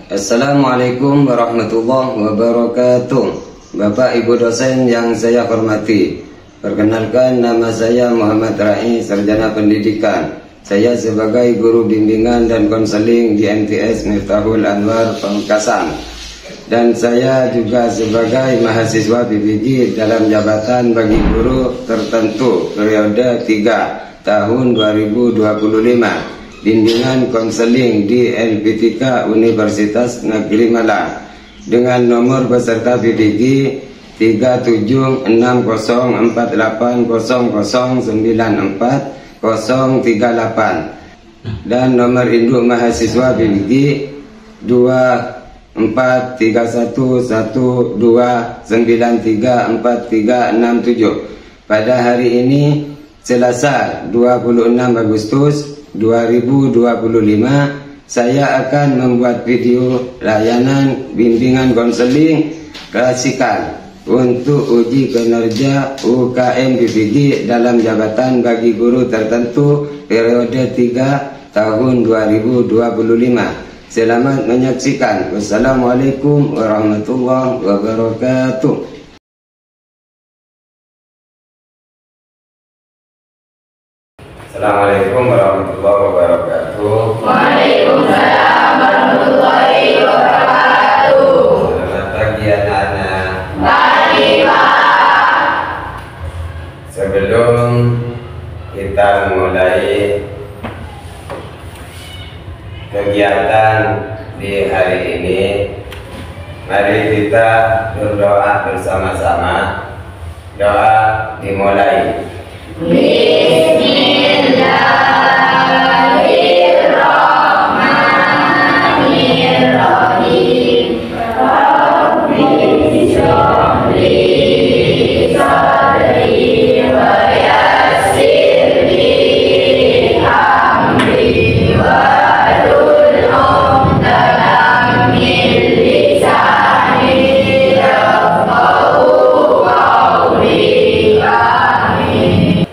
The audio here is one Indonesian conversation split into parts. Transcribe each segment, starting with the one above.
Assalamualaikum warahmatullahi wabarakatuh. Bapak Ibu dosen yang saya hormati, perkenalkan nama saya Muhammad Rai, Sarjana Pendidikan. Saya sebagai guru bimbingan dan konseling di MTS Miftahul Anwar Pamekasan. Dan saya juga sebagai mahasiswa PPG dalam jabatan bagi guru tertentu periode 3 tahun 2025. Bimbingan konseling di LPTK Universitas Negeri Malang dengan nomor peserta PPG 376148009438 dan nomor induk mahasiswa PPG 243112934367. Pada hari ini Selasa 26 Agustus 2025, saya akan membuat video layanan bimbingan konseling klasikal untuk uji kinerja UKM PPG dalam jabatan bagi guru tertentu periode 3 tahun 2025. Selamat menyaksikan. Wassalamualaikum warahmatullahi wabarakatuh. Assalamualaikum warahmatullahi wabarakatuh. Waalaikumsalam warahmatullahi wabarakatuh. Selamat pagi anak-anak. Pagi Pak. Sebelum kita mulai kegiatan di hari ini, mari kita berdoa bersama-sama. Doa dimulai. Bismillahirrahmanirrahim. Rabbi shrah li sadri wa yassir li amri wahlul 'uqdatam min lisani yafqahu qawli. Amin.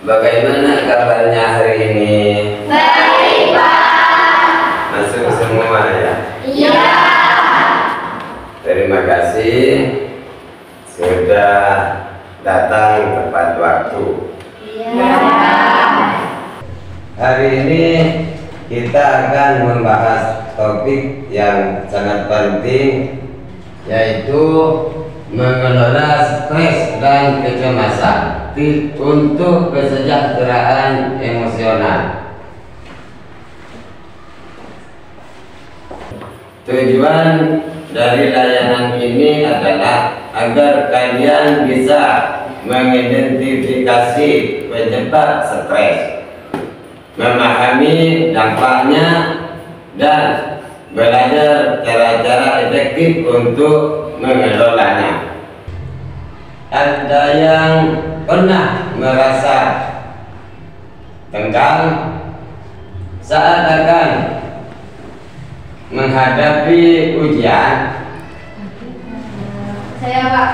Bagaimana kabarnya hari ini? Baik Pak. Masuk semua ya? Iya. Terima kasih sudah datang tepat waktu. Iya. Hari ini kita akan membahas topik yang sangat penting, yaitu mengelola stres dan kecemasan untuk kesejahteraan emosional. Tujuan dari layanan ini adalah agar kalian bisa mengidentifikasi penyebab stres, memahami dampaknya, dan belajar cara-cara efektif untuk mengelolanya. Ada yang pernah merasa tegang saat akan menghadapi ujian? Saya Pak.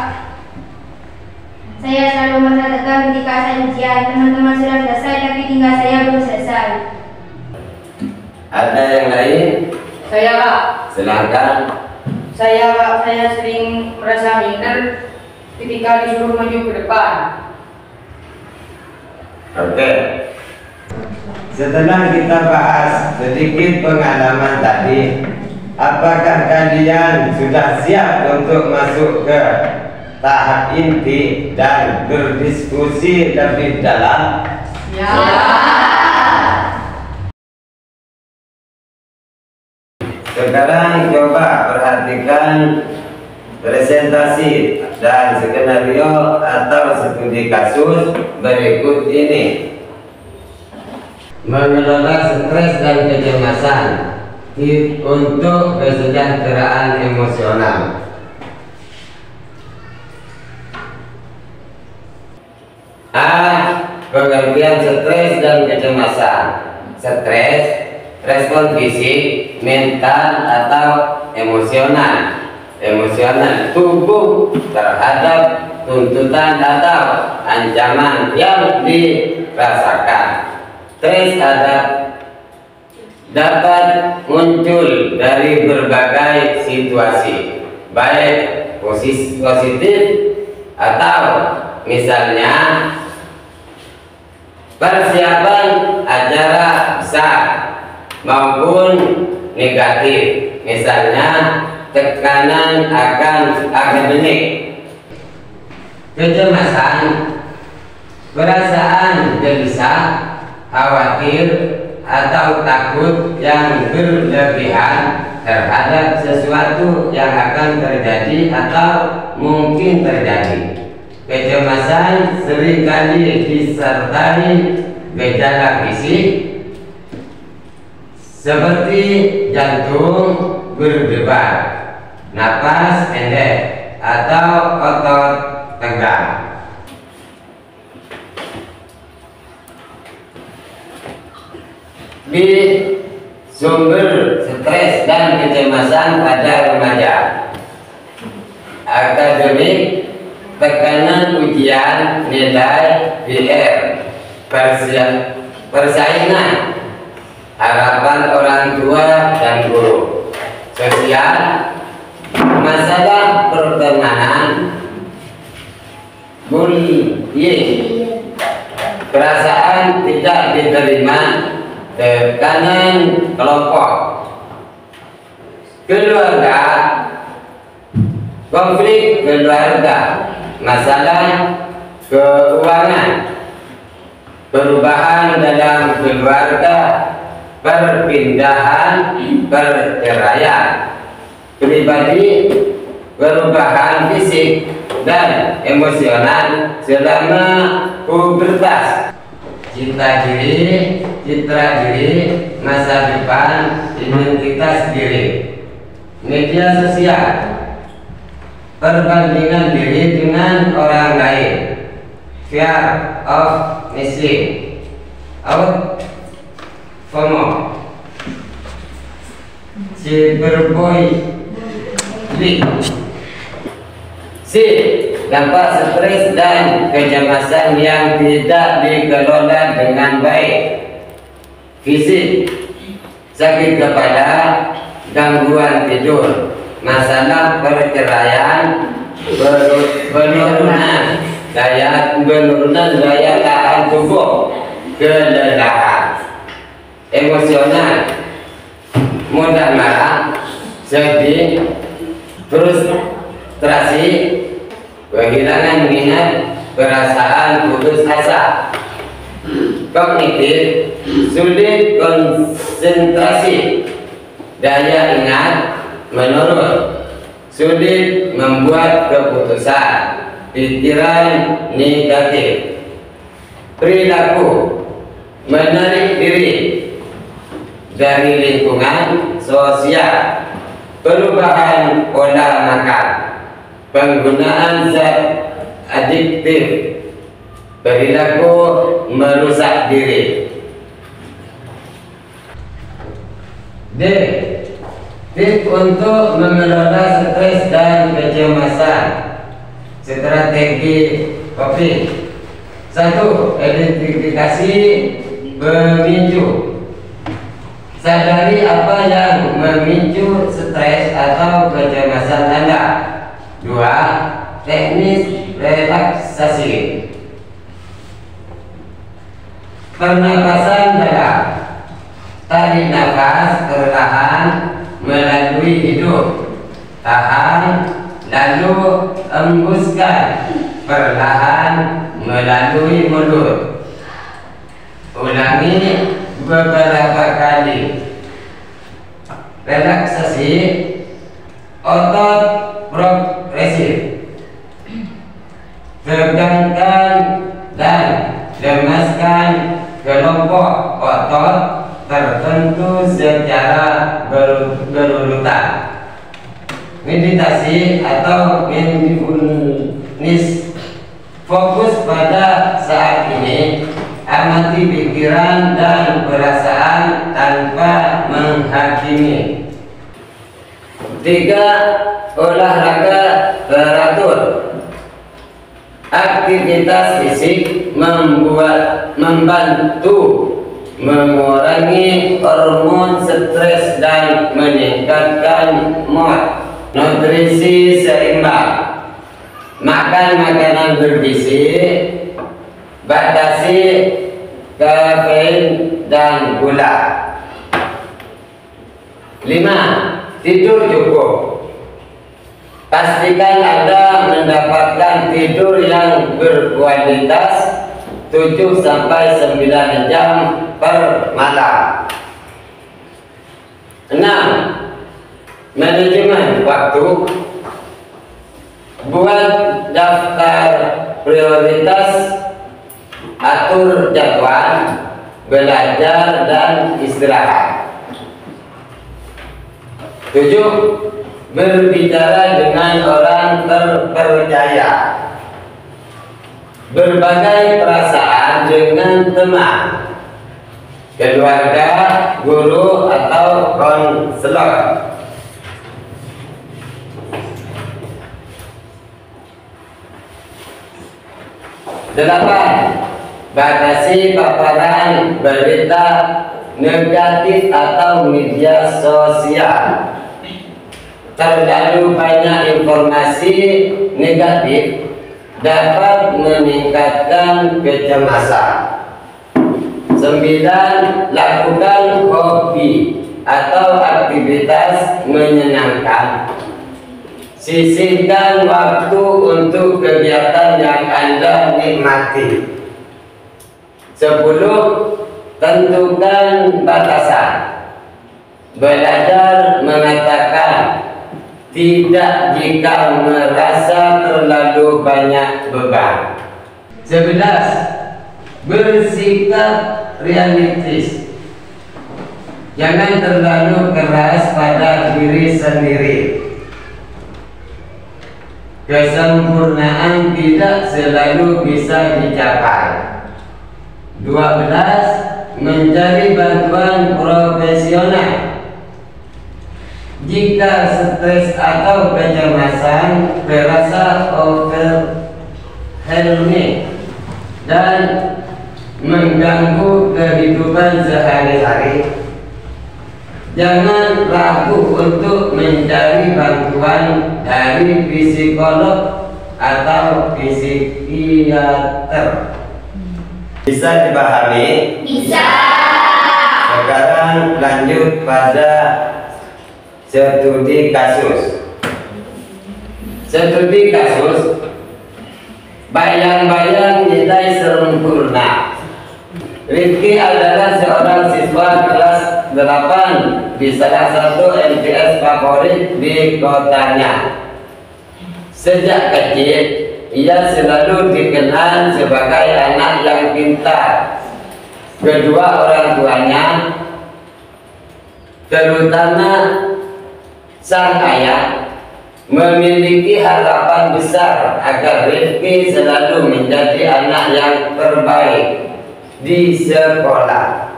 Saya selalu merasa tegang ketika saya ujian. Teman-teman sudah selesai tapi tinggal saya belum selesai. Ada yang lain? Saya Pak. Silakan. Saya Pak, saya sering merasa minder ketika disuruh maju ke depan. Oke. Setelah kita bahas sedikit pengalaman tadi, apakah kalian sudah siap untuk masuk ke tahap inti dan berdiskusi lebih dalam? Ya. Sekarang coba perhatikan presentasi dan skenario atau studi kasus berikut ini. Mengelola stres dan kecemasan untuk kesejahteraan emosional. A. Pengertian stres dan kecemasan. Stres, respon fisik, mental, atau emosional. Emosional, tubuh terhadap tuntutan atau ancaman yang dirasakan. Stres ada dapat muncul dari berbagai situasi, baik positif atau misalnya persiapan acara besar maupun negatif, misalnya tekanan akan akademik. Kecemasan, perasaan gelisah, khawatir atau takut yang berlebihan terhadap sesuatu yang akan terjadi atau mungkin terjadi. Kecemasan seringkali disertai gejala fisik seperti jantung berdebar, napas pendek, atau otot tegang. Di sumber stres dan kecemasan pada remaja: akademik, tekanan ujian, nilai PR, persaingan, harapan orang tua dan guru, sosial, masalah pertemanan, bullying, perasaan tidak diterima, tekanan kelompok, keluarga, konflik keluarga, masalah keuangan, perubahan dalam keluarga, perpindahan, perceraian, pribadi, perubahan fisik dan emosional selama pubertas, citra diri, masa depan, identitas diri, media sosial, perbandingan diri dengan orang lain, fear of missing out, FOMO, cyberbullying. C. Dampak stres dan kecemasan yang tidak dikelola dengan baik. Fisik: sakit kepala, gangguan tidur, masalah perceraian, penurunan daya tahan tubuh, kelelahan. Emosional: mudah marah, sedih, frustrasi, kehilangan minat, perasaan putus asa. Kognitif: sulit konsentrasi, daya ingat menurun, sulit membuat keputusan, pikiran negatif. Perilaku: menarik diri dari lingkungan sosial, perubahan pola makan, penggunaan zat adiktif, perilaku merusak diri. D. Tips untuk mengelola stres dan kecemasan. Strategi coping. 1. Identifikasi pemicu. Sadari apa yang memicu stres atau kecemasan Anda. 2. Teknis relaksasi. Pernapasan dalam. Tarik nafas perlahan melalui hidung, tahan, lalu embuskan perlahan melalui mulut. Ulangi beberapa kali. Relaksasi otot progresif. Tegangkan dan lemaskan kelompok otot tertentu secara berurutan. Meditasi atau mindfulness. Fokus pada saat ini, amati pikiran dan perasaan tanpa menghakimi. 3. Olahraga teratur. Aktivitas fisik membantu mengurangi hormon stres dan meningkatkan mood. Nutrisi seimbang, makan makanan bergizi, batasi kafein dan gula. 5. Tidur cukup. Pastikan Anda mendapatkan tidur yang berkualitas 7-9 jam per malam. 6. Manajemen waktu. Buat daftar prioritas, atur jadwal belajar dan istirahat. 7. Berbicara dengan orang terpercaya. Berbagai perasaan dengan teman, keluarga, guru, atau konselor. 8. Batasi paparan berita negatif atau media sosial. Terlalu banyak informasi negatif dapat meningkatkan kecemasan. 9. Lakukan hobi atau aktivitas menyenangkan. Sisihkan waktu untuk kegiatan yang Anda nikmati. 10. Tentukan batasan. Belajar mengatakan tidak jika merasa terlalu banyak beban. 11. Bersikap realistis. Jangan terlalu keras pada diri sendiri. Kesempurnaan tidak selalu bisa dicapai. 12. Mencari bantuan profesional. Jika stres atau kecemasan terasa overwhelming dan mengganggu kehidupan sehari-hari, jangan ragu untuk mencari bantuan dari psikolog atau psikiater. Bisa dipahami? Bisa. Sekarang lanjut pada studi kasus. Studi kasus. Bayang-bayang nilai sempurna. Rizky adalah seorang siswa kelas 8 di salah satu MTS favorit di kotanya. Sejak kecil, ia selalu dikenal sebagai anak yang pintar. Kedua orang tuanya, terutama sang ayah, memiliki harapan besar agar Rizky selalu menjadi anak yang terbaik di sekolah.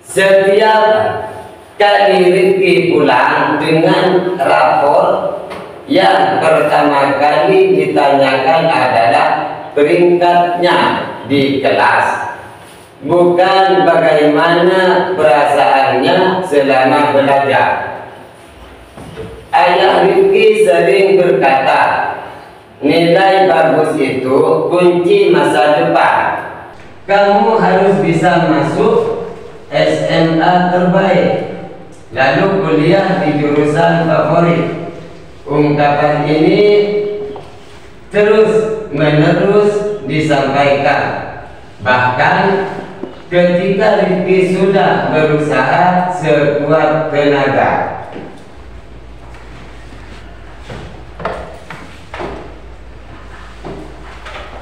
Setiap kali Rizky pulang dengan rapor, yang pertama kali ditanyakan adalah peringkatnya di kelas, bukan bagaimana perasaannya selama belajar. Ayah Rizky sering berkata, nilai bagus itu kunci masa depan. Kamu harus bisa masuk SMA terbaik, lalu kuliah di jurusan favorit. Ungkapan ini terus menerus disampaikan. Bahkan ketika Rizky sudah berusaha sekuat tenaga.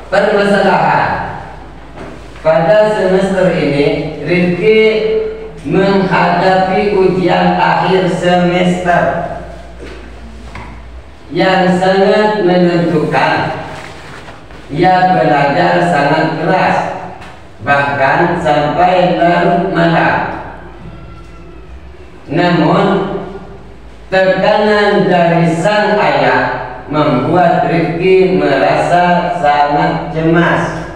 Permasalahan pada semester ini, Rizky menghadapi ujian akhir semester yang sangat menentukan. Ia belajar sangat keras, bahkan sampai larut malam. Namun tekanan dari sang ayah membuat Rizky merasa sangat cemas.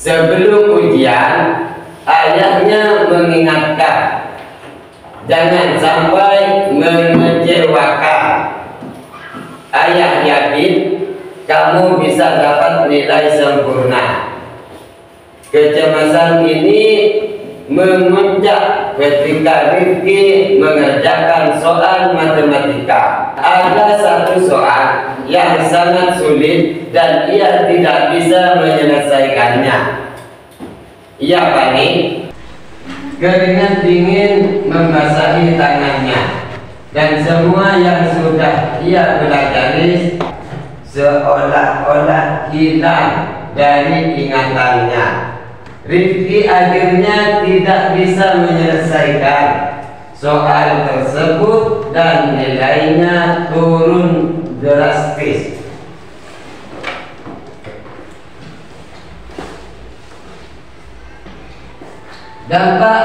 Sebelum ujian, ayahnya mengingatkan, jangan sampai mengecewakan. Ayah yakin kamu bisa dapat nilai sempurna. Kecemasan ini memuncak ketika Rifki mengerjakan soal matematika. Ada satu soal yang sangat sulit dan ia tidak bisa menyelesaikannya. Ia panik. Keringat dingin membasahi tangannya, dan semua yang sudah ia pelajari seolah-olah hilang dari ingatannya. Rifki akhirnya tidak bisa menyelesaikan soal tersebut dan nilainya turun drastis. Dampak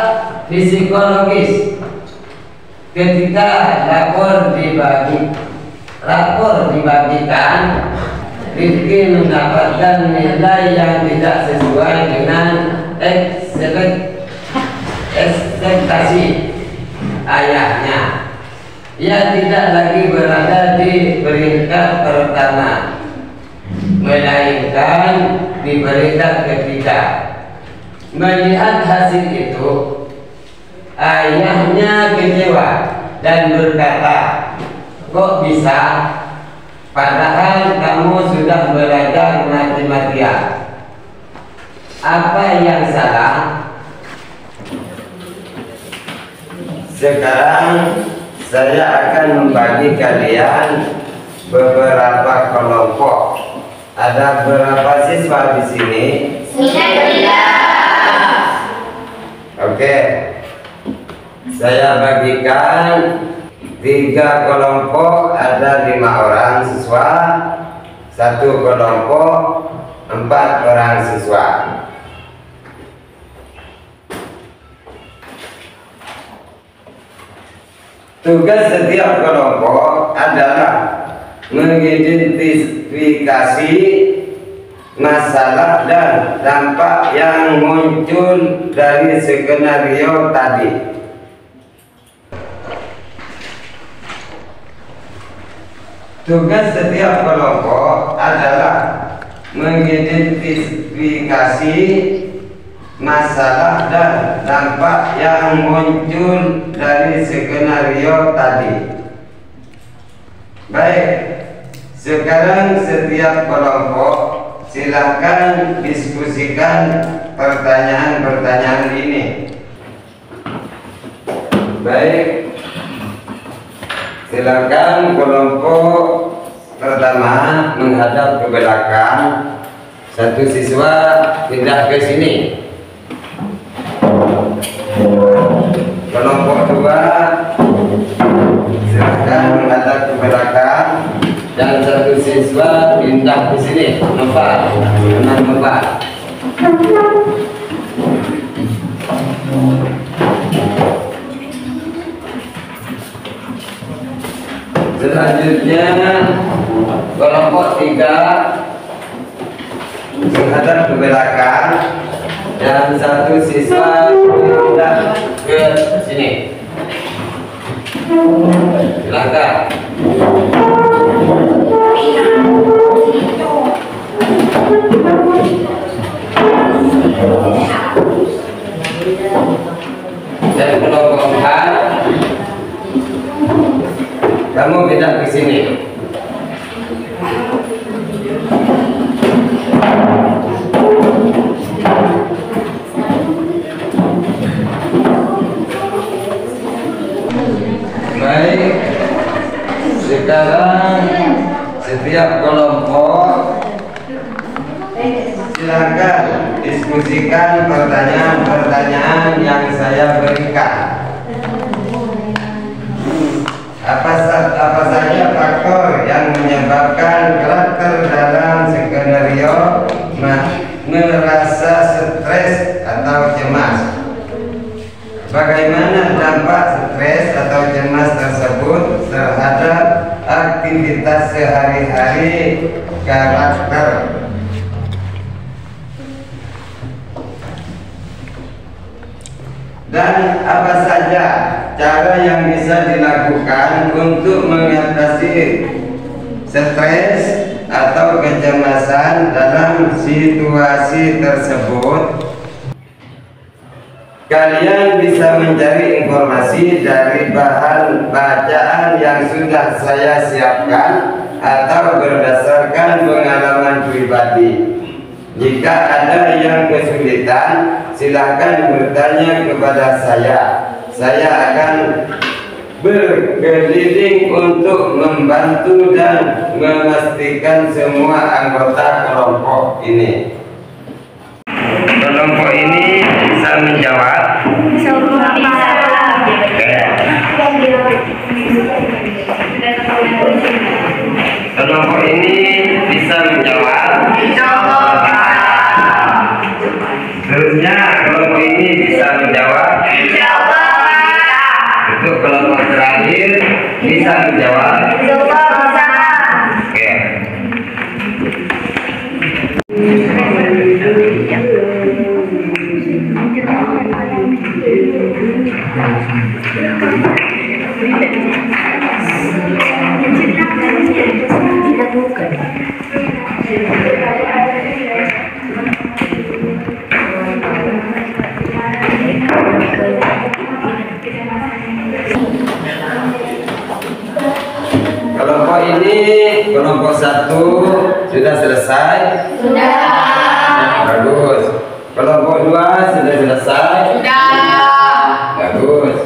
psikologis ketika rapor dibagikan, Rifki mendapatkan nilai yang tidak sesuai dengan ekspektasi ayahnya. Ia tidak lagi berada di peringkat pertama, melainkan di peringkat ketiga. Melihat hasil itu, ayahnya kecewa dan berkata, kok bisa? Padahal kamu sudah belajar matematika. Apa yang salah? Sekarang saya akan membagi kalian beberapa kelompok. Ada berapa siswa di sini? 19. Oke, saya bagikan 3 kelompok, ada 5 orang siswa, 1 kelompok 4 orang siswa. Tugas setiap kelompok adalah mengidentifikasi masalah dan dampak yang muncul dari skenario tadi. Tugas setiap kelompok adalah mengidentifikasi masalah dan dampak yang muncul dari skenario tadi. Baik, sekarang setiap kelompok silakan diskusikan pertanyaan-pertanyaan ini. Baik, silakan kelompok pertama menghadap ke belakang. 1 siswa pindah ke sini. Kelompok 2 silakan menghadap ke belakang. Dan 1 siswa pindah ke sini, nomor 4. Selanjutnya kelompok 3 menghadap ke belakang dan 1 siswa pindah ke sini. Silakan. Dan kelompok 4 kamu pindah ke sini. Baik, sekarang setiap kelompok silakan diskusikan pertanyaan-pertanyaan yang saya berikan. Apa saja faktor yang menyebabkan karakter dalam skenario merasa stres atau cemas? Bagaimana dampak stres atau cemas tersebut terhadap aktivitas sehari-hari karakter? Dan apa saja cara yang bisa dilakukan untuk mengatasi stres atau kecemasan dalam situasi tersebut? Kalian bisa mencari informasi dari bahan bacaan yang sudah saya siapkan atau berdasarkan pengalaman pribadi. Jika ada yang kesulitan, silakan bertanya kepada saya. Saya akan berkeliling untuk membantu dan memastikan semua anggota kelompok ini. Kelompok ini bisa menjawab. Kelompok ini bisa menjawab. Seterusnya kelompok ini bisa menjawab. Untuk kelompok terakhir bisa menjawab. Oke. Kelompok ini, kelompok 1 sudah selesai? Sudah. Bagus. Kelompok 2 sudah selesai? Sudah. Bagus.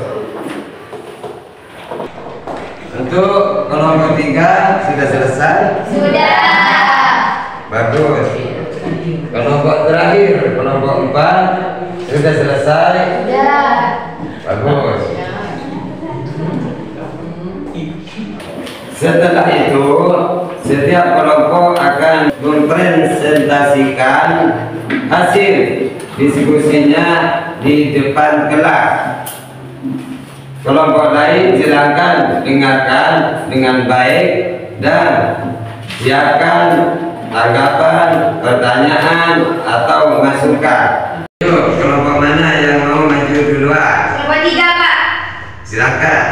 Untuk kelompok 3 sudah selesai? Sudah. Bagus. Kelompok terakhir, kelompok 4 sudah selesai? Sudah. Bagus. Setelah itu, setiap kelompok akan mempresentasikan hasil diskusinya di depan kelas. Kelompok lain silakan dengarkan dengan baik dan siapkan tanggapan, pertanyaan, atau masukan. Yuk, kelompok mana yang mau maju duluan? Kelompok 3, Pak. Silakan.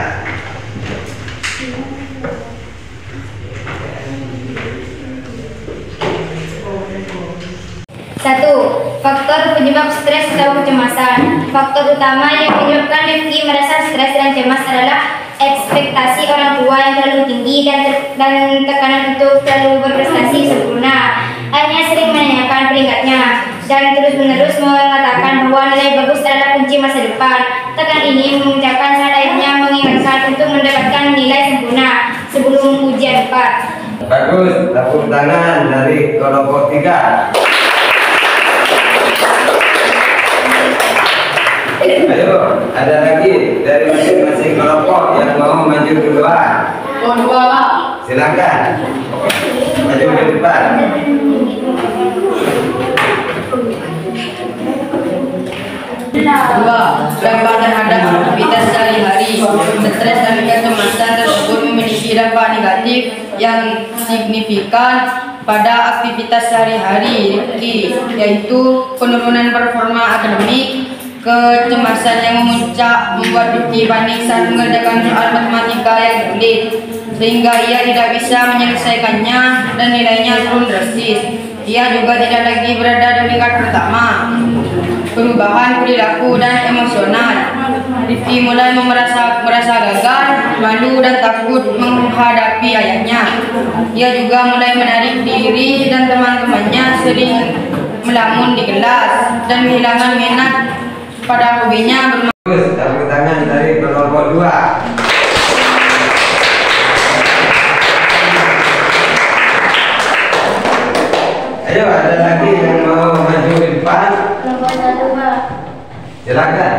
Satu, faktor penyebab stres atau kecemasan. Faktor utama yang menyebabkan Rifki merasa stres dan cemas adalah ekspektasi orang tua yang terlalu tinggi dan tekanan untuk selalu berprestasi sempurna. Ayahnya sering menanyakan peringkatnya dan terus-menerus mengatakan bahwa nilai bagus adalah kunci masa depan. Tekanan ini memuncakkan saat ayahnya mengingatkan untuk mendapatkan nilai sempurna sebelum ujian 4. Bagus, tepuk tangan dari kelompok 3. Ayo, ada lagi dari masing-masing kelompok yang mau maju duluan. Silakan maju ke depan. Dua, dampak terhadap aktivitas sehari-hari. Stres dan kecemasan tersebut memiliki dampak negatif yang signifikan pada aktivitas sehari-hari Rifki, yaitu penurunan performa akademik. Kecemasan yang memuncak membuat Rifki panik saat mengerjakan soal matematika yang sulit, sehingga ia tidak bisa menyelesaikannya dan nilainya turun drastis. Ia juga tidak lagi berada di peringkat pertama. Perubahan perilaku dan emosional. Rifki mulai merasa gagal, malu dan takut menghadapi ayahnya. Ia juga mulai menarik diri dan teman-temannya sering melamun di kelas dan kehilangan minat pada hobinya bermain. Tepuk tangan dari kelompok 2. Ayo, ada lagi yang mau maju ke depan? Kelompok 1, Pak. Silakan.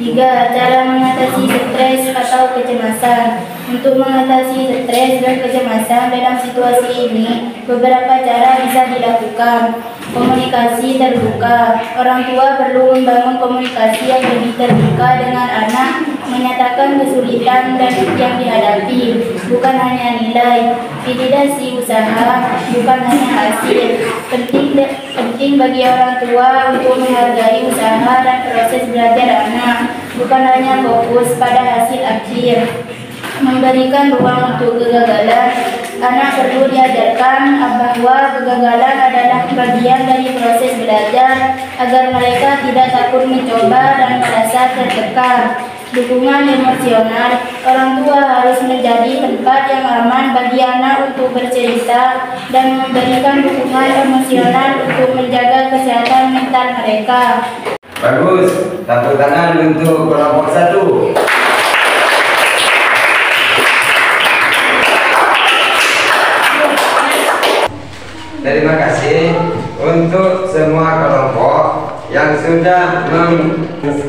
Tiga, cara mengatasi stres atau kecemasan. Untuk mengatasi stres dan kecemasan dalam situasi ini, beberapa cara bisa dilakukan. Komunikasi terbuka. Orang tua perlu membangun komunikasi yang lebih terbuka dengan anak, menyatakan kesulitan dan yang dihadapi, bukan hanya nilai, validasi usaha, bukan hanya hasil. Penting bagi orang tua untuk menghargai usaha dan proses belajar anak, bukan hanya fokus pada hasil akhir. Memberikan ruang untuk kegagalan, anak perlu diajarkan bahwa kegagalan adalah bagian dari proses belajar agar mereka tidak takut mencoba dan merasa tertekan. Dukungan emosional, orang tua harus menjadi tempat yang aman bagi anak untuk bercerita dan memberikan dukungan emosional untuk menjaga kesehatan mental mereka. Bagus, tepuk tangan untuk kelompok 1. Terima kasih untuk semua kelompok yang sudah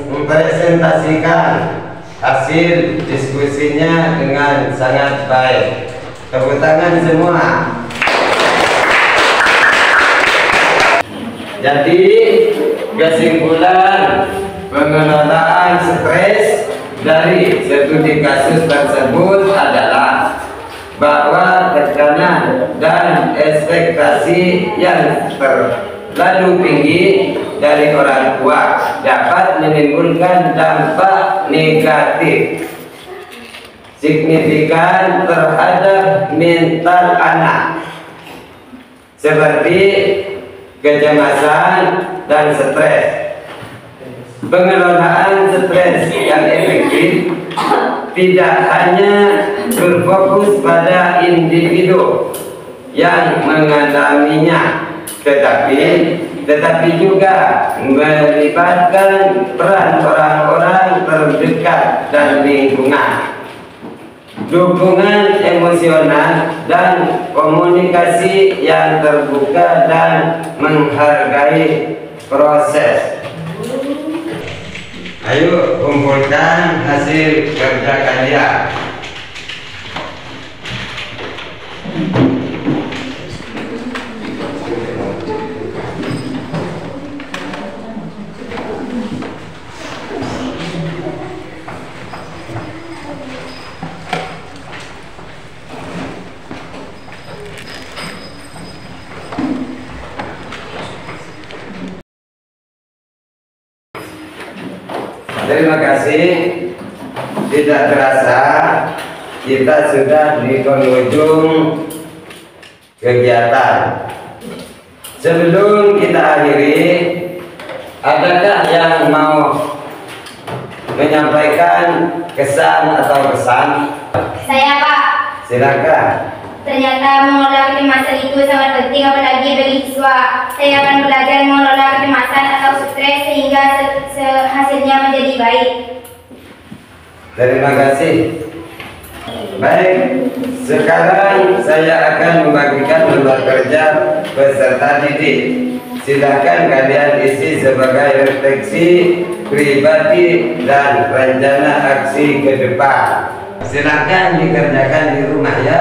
mempresentasikan hasil diskusinya dengan sangat baik. Tepuk tangan semua. Jadi kesimpulan pengelolaan stres dari studi kasus tersebut adalah bahwa tekanan dan ekspektasi yang terlalu tinggi dari orang tua dapat menimbulkan dampak negatif signifikan terhadap mental anak seperti kecemasan dan stres. Pengelolaan stres yang efektif tidak hanya berfokus pada individu yang mengalaminya, tetapi juga melibatkan peran orang-orang terdekat dan lingkungan. Dukungan emosional dan komunikasi yang terbuka dan menghargai proses. Ayo kumpulkan hasil kerja kalian. Terima kasih. Tidak terasa kita sudah di penghujung kegiatan. Sebelum kita akhiri, adakah yang mau menyampaikan kesan atau pesan? Saya, Pak. Silakan. Ternyata mengelola kecemasan itu sangat penting, apalagi bagi siswa. Saya akan belajar mengelola kecemasan atau stres sehingga hasilnya menjadi baik. Terima kasih. Baik, sekarang saya akan membagikan lembar kerja peserta didik. Silakan kalian isi sebagai refleksi pribadi dan rencana aksi ke depan. Silakan dikerjakan di rumah ya.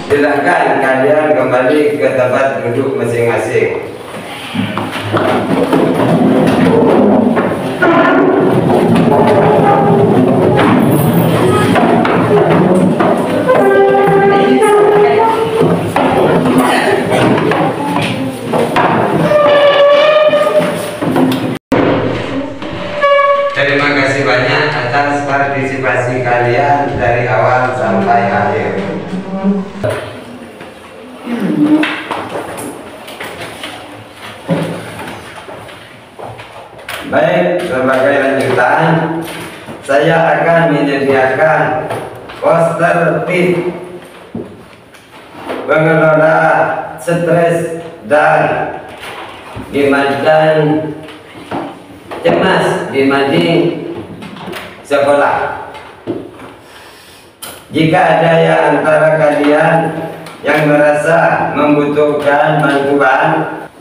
Silakan kalian kembali ke tempat duduk masing-masing. Terima kasih banyak atas partisipasi kalian dari awal sampai akhir. Baik, sebagai lanjutan, saya akan menyediakan poster tips mengelola stres dan cemas dibanding sekolah. Jika ada yang antara kalian yang merasa membutuhkan bantuan,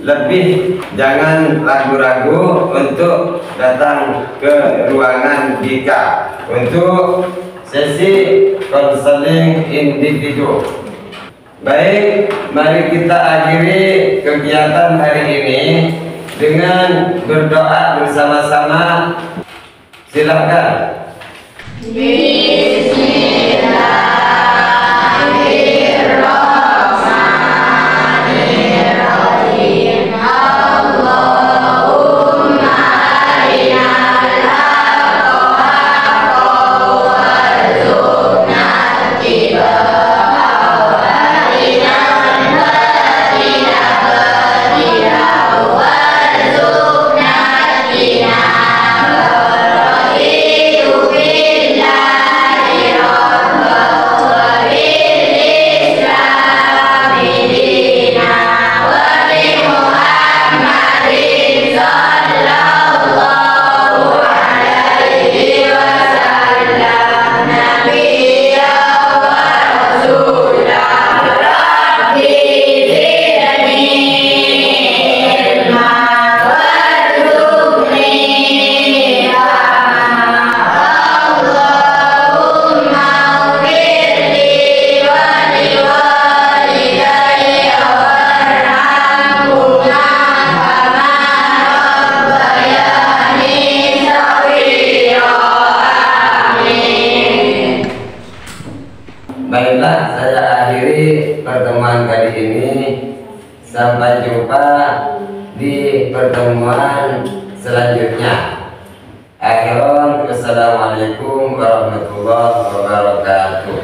lebih jangan ragu-ragu untuk datang ke ruangan Dika untuk sesi konseling individu. Baik, mari kita akhiri kegiatan hari ini dengan berdoa bersama-sama. Silakan. Baiklah, saya akhiri pertemuan kali ini. Sampai jumpa di pertemuan selanjutnya. Akhirul, wassalamualaikum warahmatullahi wabarakatuh.